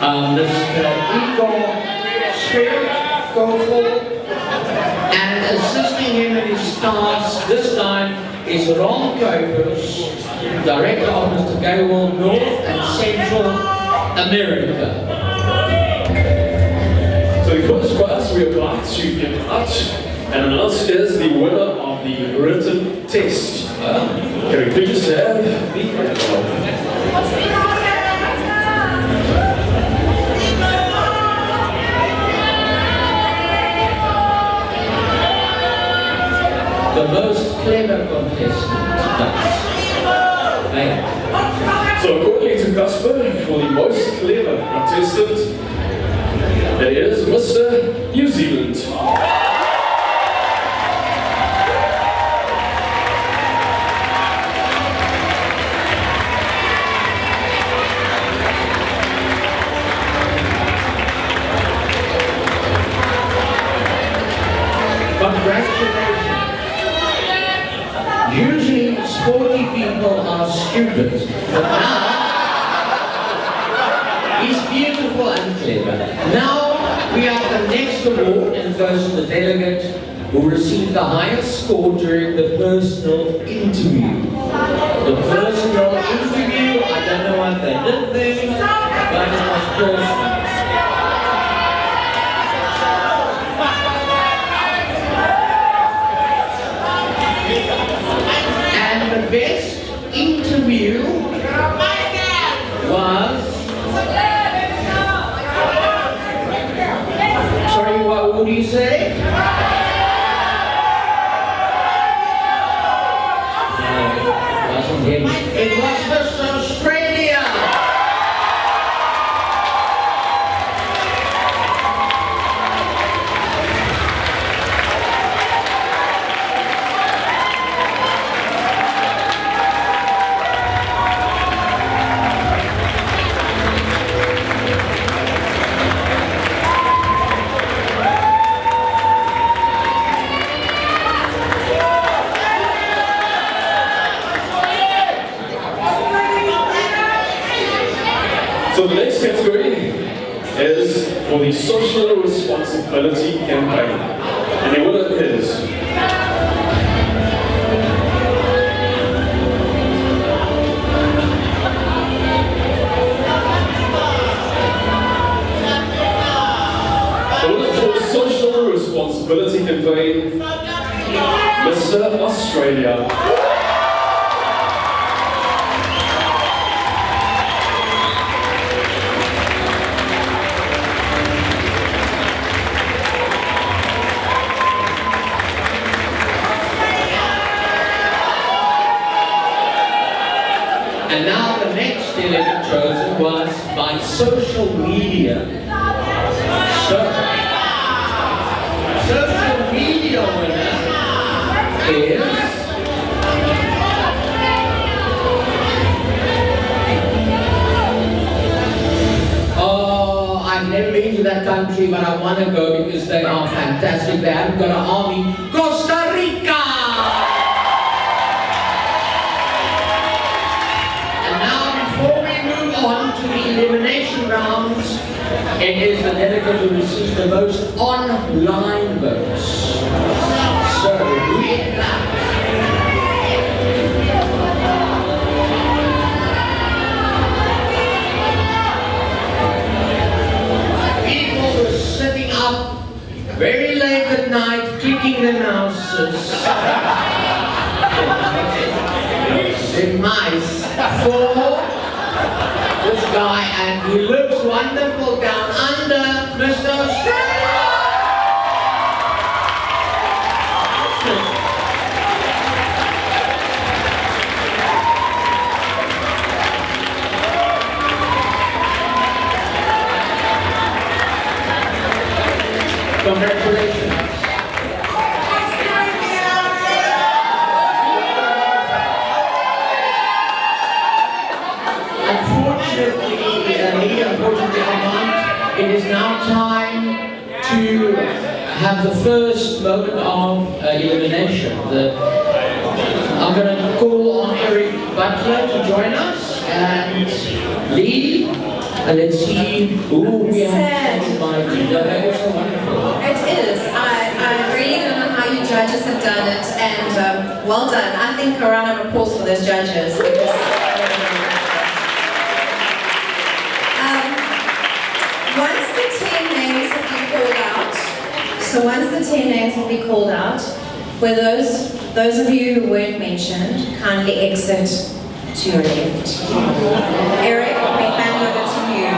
Mr. Igor Spirit, and assisting him in his task this time is Ron Kopers, Director of Mr. Gaywell North and Central America. So the first prize we would like to give out and announce is the winner of the written test. Can we please have the most clever contestant. So according to Casper, for the most clever contestant, it is Mr. New Zealand. Congratulations. Usually sporty people are stupid, but now he's beautiful and clever. Now we have the next award and goes to the delegate who received the highest score during the personal interview. The personal interview, I don't know what they did there, but it was personal. The best interview was... Sorry, what would you say? No, it wasn't him. It was Mr. Australia. So the next category is for the social responsibility campaign. And the winner is the winner for social responsibility campaign, Mr. Australia. And now the next delegate chosen was by social media. Social media winner is... Oh, I've never been to that country, but I want to go because they are fantastic. They haven't got an army. Costa Rica! On to the elimination rounds, it is the delegate who receives the most online votes. So, who is that? People were sitting up very late at night, clicking their mouses. The mice for this guy, and he looks wonderful down under Mr. Australia. Congratulations. It is now time to have the first moment of elimination. I'm going to call on Eric Butler to join us, and Lee, And let's see who we have Sad. invited. That was so wonderful. It is. I really don't know how you judges have done it, and well done. I think a round of applause for those judges. Because once the 10 names have been called out, so once the 10 names will be called out, where those of you who weren't mentioned, kindly exit to your left. Eric, we hand over to you.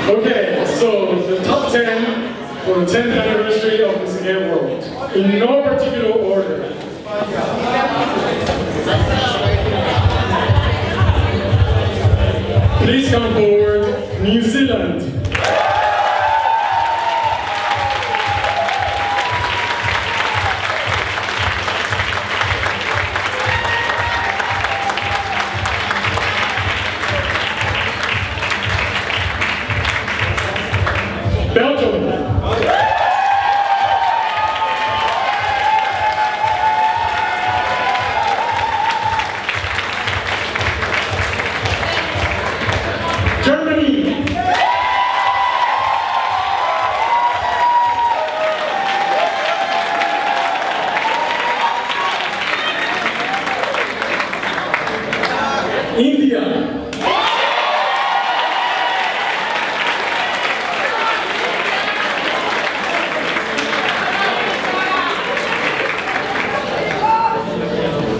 Okay, so the top 10 for the 10th anniversary of Miss Gay World. In no particular order. Please come forward, New Zealand. Belgium. Germany. India.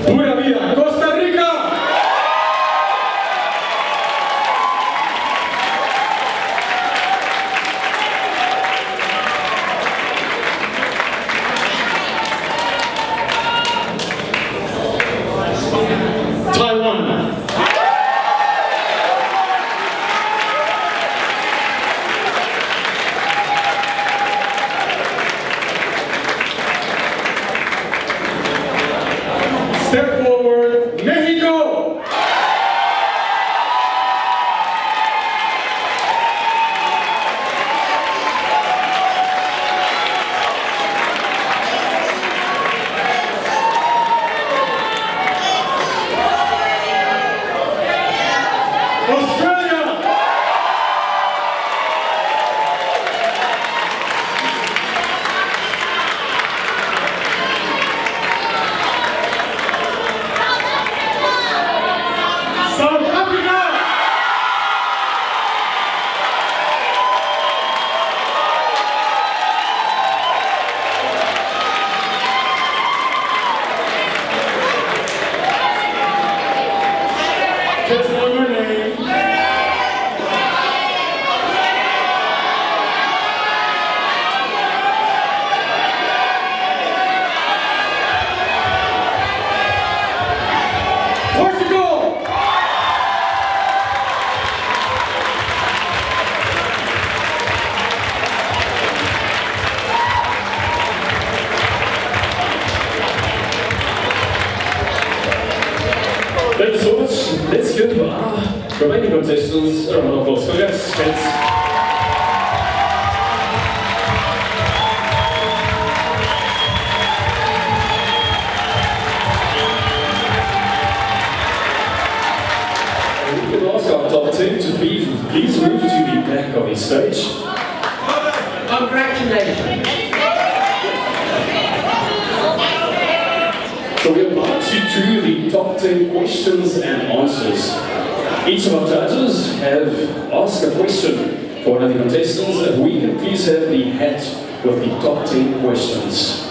Pura vida, Costa Rica. Taiwan. Step forward, Mexico. Australia. South Africa. Just know your name. Portugal. Thank you so much. Let's give our remaining contestants a round of applause. Congrats, friends. We will ask our top 10 to please move to the back of the stage. Congratulations. So we're about to do the top 10 questions and answers. Each of our judges have asked a question for one of the contestants. If we can please have the hat with the top 10 questions.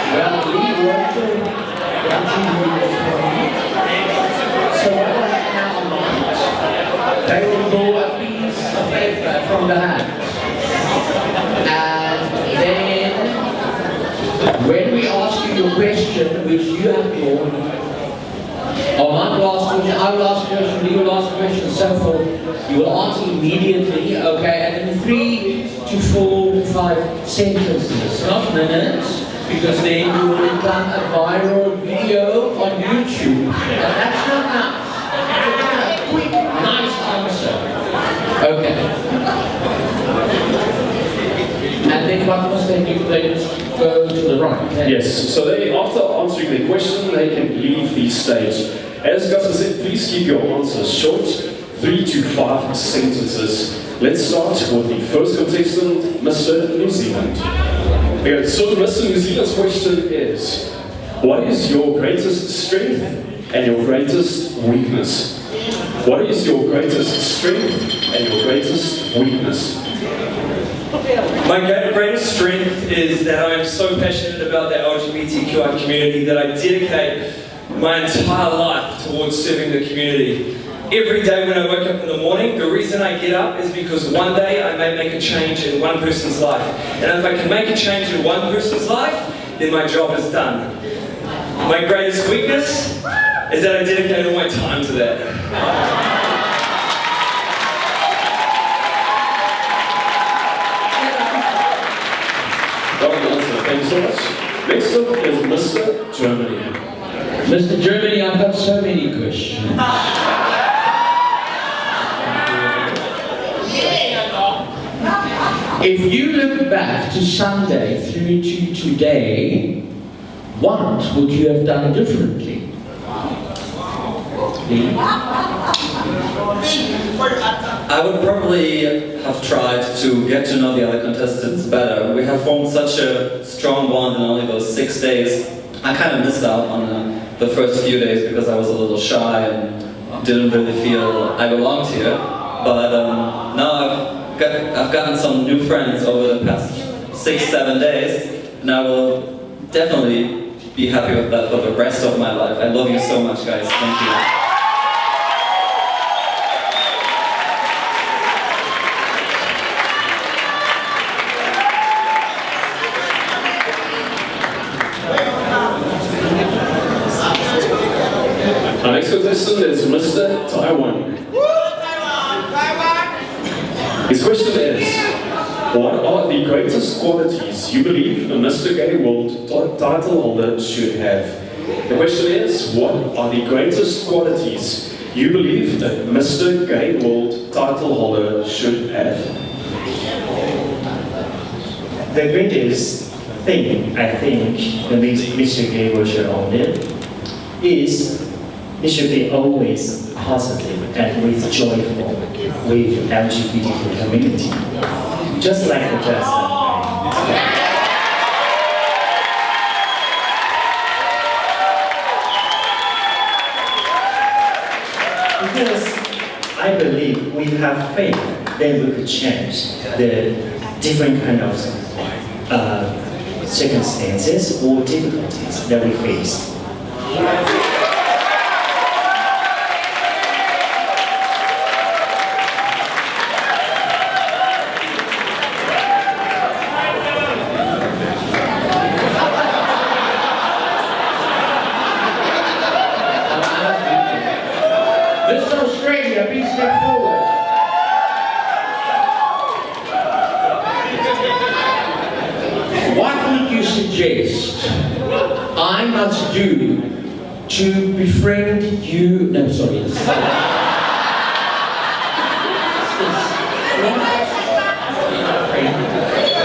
Well, we want to so what will happen now, they will go a piece of paper from the hat. And then, when we ask you your question, which you have drawn, or Mark will ask question, I will ask question, you will ask question, so forth, you will answer immediately, okay? And in 3, to 4 to 5 sentences, not minutes, because then you will become a viral video on YouTube. And that's not nice. A quick, nice answer. Okay. And then what was that? You go to the right. Okay? Yes, so they, after answering the question, they can leave the stage. As Gus said, please keep your answers short, 3 to 5 sentences. Let's start with the first contestant, Mr. New Zealand. Okay, so Mr. New Zealand's question is, what is your greatest strength and your greatest weakness? What is your greatest strength and your greatest weakness? My greatest strength is that I am so passionate about the LGBTQI community that I dedicate my entire life towards serving the community. Every day when I wake up in the morning, the reason I get up is because one day I may make a change in one person's life. And if I can make a change in one person's life, then my job is done. My greatest weakness is that I dedicate all my time to that. Thank you so much. Next up is Mr. Germany. Mr. Germany, I've got so many questions. If you look back to Sunday through to today, what would you have done differently? I would probably have tried to get to know the other contestants better. We have formed such a strong bond in only those 6 days. I kind of missed out on the first few days because I was a little shy and didn't really feel I belonged here. But now I've gotten some new friends over the past 6-7 days, and I will definitely be happy with that for the rest of my life. I love you so much, guys. Thank you. Our next contestant is Mr. Taiwan. His question is, what are the greatest qualities you believe a Mr. Gay World title holder should have? The question is, what are the greatest qualities you believe a Mr. Gay World title holder should have? The greatest thing I think the Mr. Gay World should own it is it should be always positive and with joyful with LGBT community, just like the Justin. Because I believe we have faith, then we could change the different kind of circumstances or difficulties that we face. Mr. Australia, please step forward. What would you suggest I must do to befriend you? No, sorry.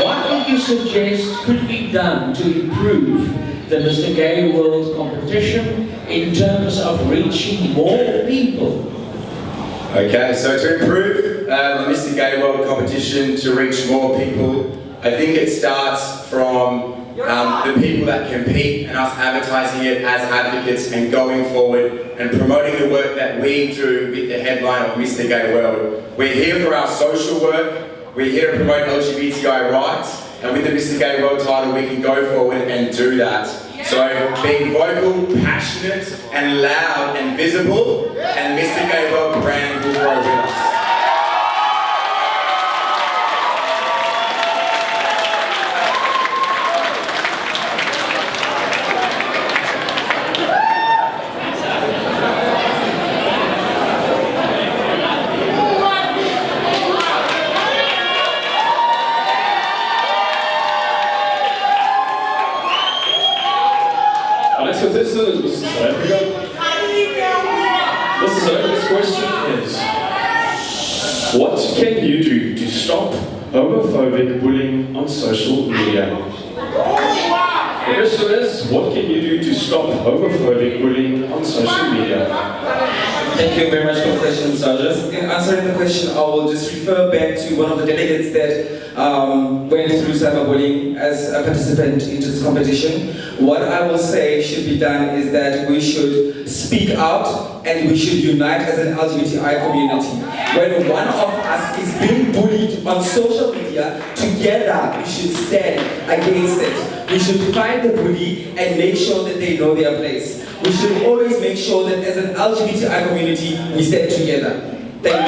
What would you suggest could be done to improve the Mr. Gay World competition in terms of reaching more people? Okay, so to improve the Mr. Gay World competition to reach more people, I think it starts from the people that compete and us advertising it as advocates and going forward and promoting the work that we do with the headline of Mr. Gay World. We're here for our social work, we're here to promote LGBTI rights, and with the Mr. Gay World title we can go forward and do that. So being vocal, passionate and loud and visible, and Mr. Gay World brand will grow with us. question is Mr. South Africa. Mr. South Africa's question is, what can you do to stop homophobic bullying on social media? The question is, what can you do to stop homophobic bullying on social media? Thank you very much for the question, Sergeant. In answering the question, I will just refer back to one of the delegates that went through cyberbullying as a participant into this competition. What I will say should be done is that we should speak out and we should unite as an LGBTI community. When one of us is being bullied on social media, together we should stand against it. We should find the bully and make sure that they know their place. We should always make sure that as an LGBTI community, we stand together. Thank you.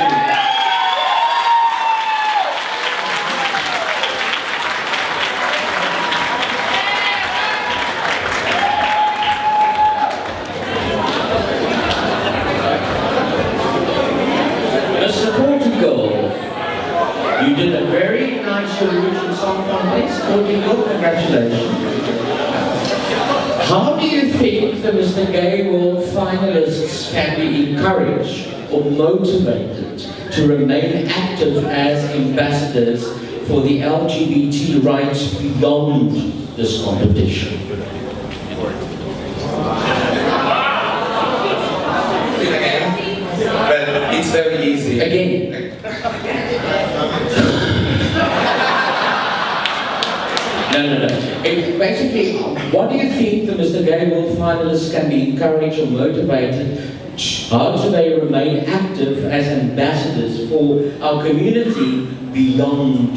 Mr. Portugal, you did a very nice Eurovision Song Contest. Portugal, congratulations. How do you think the Mr. Gay World finalists can be encouraged or motivated to remain active as ambassadors for the LGBT rights beyond this competition? But it's very easy. Again. No. Basically, what do you think the Mr. Gay World finalists can be encouraged or motivated? How do they remain active as ambassadors for our community beyond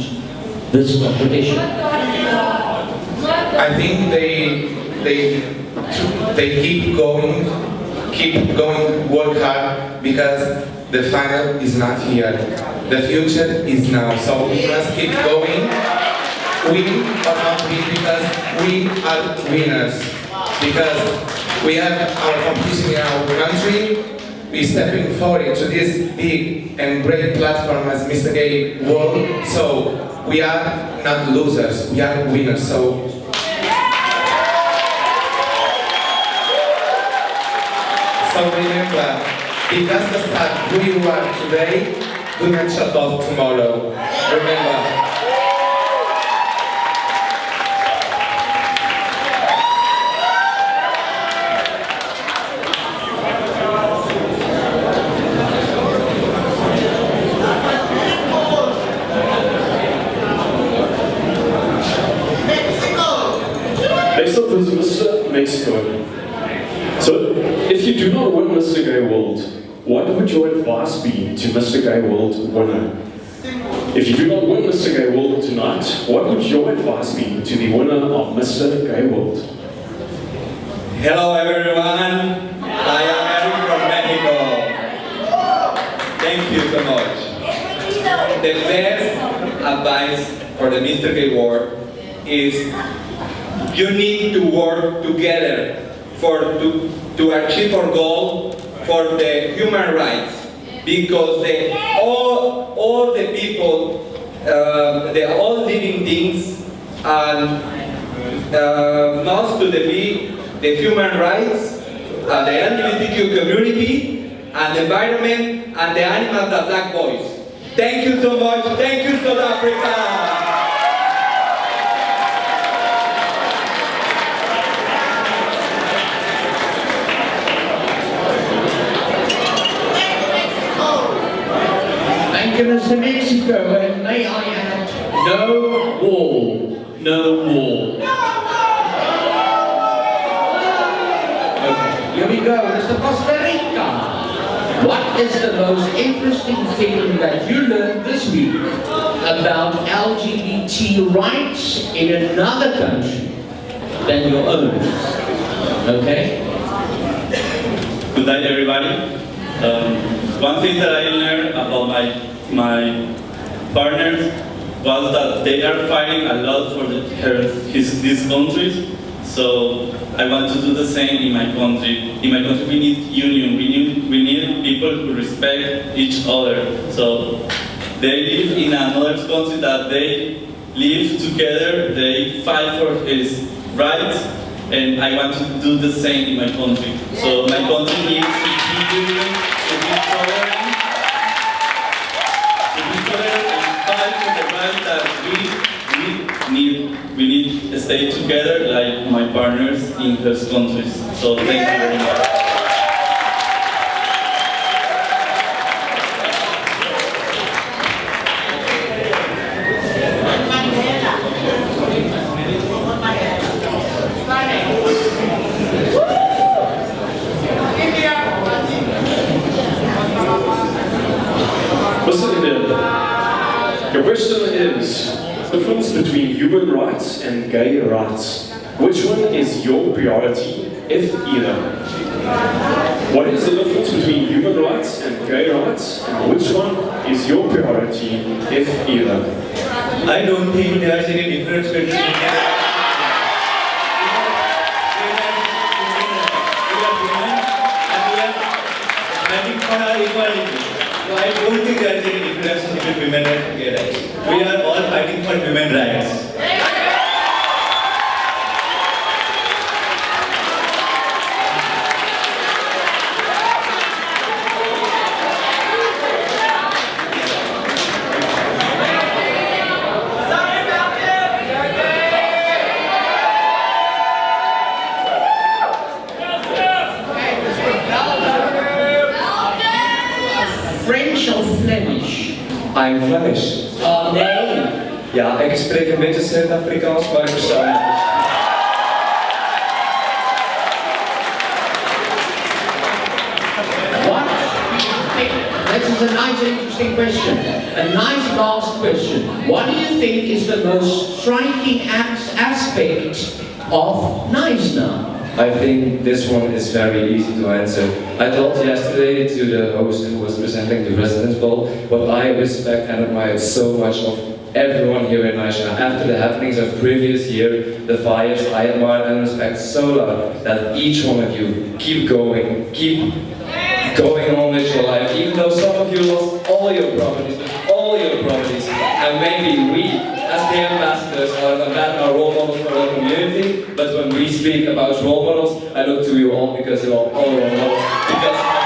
this competition? I think they keep going, work hard, because the final is not here. The future is now. So we must keep going. Win or not win, because we are winners. Because we have our competition in our country. We're stepping forward to this big and great platform as Mr. Gay World. So we are not losers, we are winners. So remember, it doesn't start who you are today, do not shut off tomorrow. Remember. Next up is Mr. Mexico. So, if you do not win Mr. Gay World, what would your advice be to Mr. Gay World winner? If you do not win Mr. Gay World tonight, what would your advice be to the winner of Mr. Gay World? Hello everyone, I am Eric from Mexico. Thank you so much. The best advice for the Mr. Gay World is you need to work together to achieve our goal for the human rights, because all the people, all living things, and not to the human rights, the LGBTQ community, and the environment, and the animals, the black boys. Thank you so much. Thank you, South Africa. Mr. Mexico, and may I add, no wall, no wall. Okay, here we go, Mr. Costa Rica. What is the most interesting thing that you learned this week about LGBT rights in another country than your own? Okay? Good night, everybody. One thing that I learned about my partners was that they are fighting a lot for these countries. So I want to do the same in my country. In my country, we need union. We need people who respect each other. So they live in another country that they live together. They fight for his rights, and I want to do the same in my country. So my country needs to keep doing, to be tolerant, and fight for the right that we need to stay together like my partners in those countries. So thank you very much. Your question is, the difference between human rights and gay rights. Which one is your priority, if either? What is the difference between human rights and gay rights, and which one is your priority, if either? I don't think there is any difference between we are women and we are fighting for our equality. So I don't think there is any difference between women and gay rights. We are all fighting for women's rights. French or Flemish? I'm Flemish. Nee. Ja, ik spreek een beetje Zuid-Afrikaans, maar ik versta het. What do you think? This is a nice, interesting question. A nice last question. What do you think is the most striking aspect of Neisner? I think this one is very easy to answer. I told yesterday to the host who was presenting the President's Ball what I respect and admire so much of everyone here in Naisha. After the happenings of previous year, the fires, I admire and respect so much that each one of you keep going on with your life, even though some of you lost all your properties, and maybe we, as the ambassadors, are our role models for our community, but when we speak about role models, I look to you all because you are all role models, because